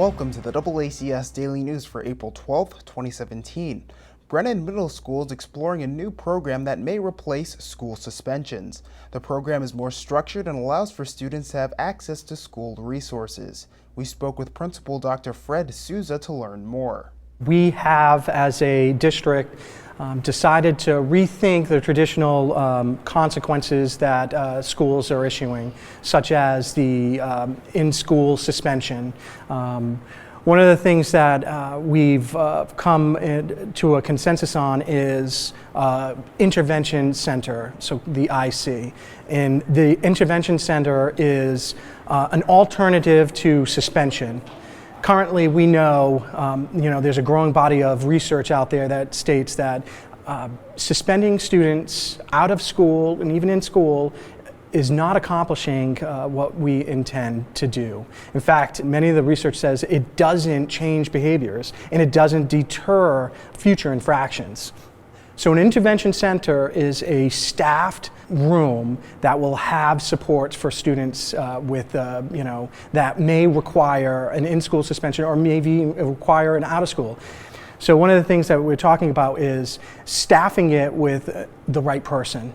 Welcome to the DoubleACS Daily News for April 12, 2017. Brennan Middle School is exploring a new program that may replace school suspensions. The program is more structured and allows for students to have access to school resources. We spoke with Principal Dr. Souza to learn more. We have, as a district, decided to rethink the traditional consequences that schools are issuing, such as the in-school suspension. One of the things that we've come to a consensus on is intervention center, so the IC. And the intervention center is an alternative to suspension. Currently, we know, there's a growing body of research out there that states that suspending students out of school and even in school is not accomplishing what we intend to do. In fact, many of the research says it doesn't change behaviors and it doesn't deter future infractions. So an intervention center is a staffed room that will have supports for students with, that may require an in-school suspension or maybe require an out-of-school. So one of the things that we're talking about is staffing it with the right person.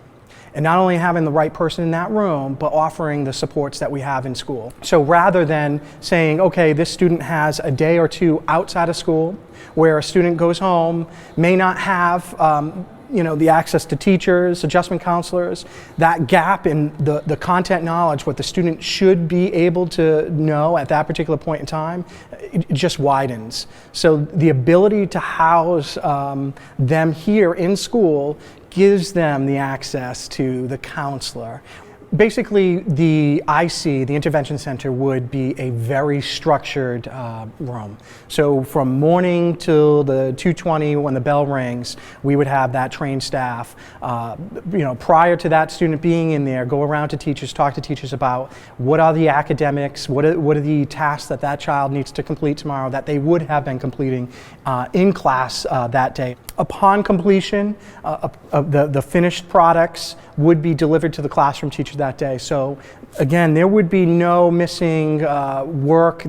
And not only having the right person in that room, but offering the supports that we have in school. So rather than saying, okay, this student has a day or two outside of school, where a student goes home, may not have the access to teachers, adjustment counselors, that gap in the content knowledge, what the student should be able to know at that particular point in time, it just widens. So the ability to house them here in school gives them the access to the counselor. Basically, the IC, the Intervention Center, would be a very structured room. So from morning till the 2:20 when the bell rings, we would have that trained staff. Prior to that student being in there, go around to teachers, talk to teachers about what are the academics, what are the tasks that that child needs to complete tomorrow that they would have been completing in class that day. Upon completion, the finished products would be delivered to the classroom teacher that day. So again, there would be no missing work.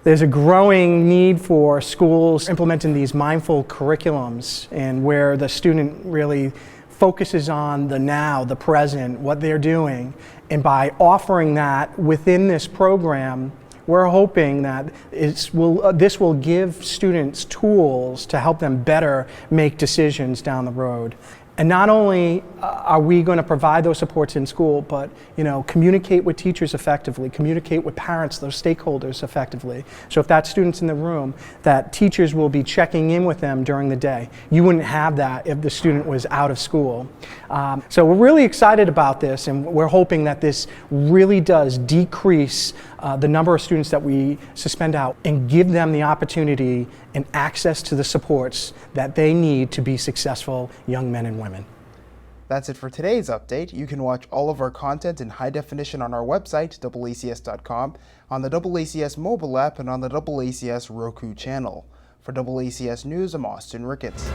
There's a growing need for schools implementing these mindful curriculums and where the student really focuses on the now, the present, what they're doing. And by offering that within this program, we're hoping that this will give students tools to help them better make decisions down the road. And not only are we going to provide those supports in school, but communicate with teachers effectively, communicate with parents, those stakeholders effectively. So if that student's in the room, that teachers will be checking in with them during the day. You wouldn't have that if the student was out of school. So we're really excited about this, and we're hoping that this really does decrease the number of students that we suspend out and give them the opportunity and access to the supports that they need to be successful young men and women. That's it for today's update. You can watch all of our content in high definition on our website, DoubleACS.com, on the DoubleACS mobile app, and on the DoubleACS Roku channel. For DoubleACS News, I'm Austin Ricketts.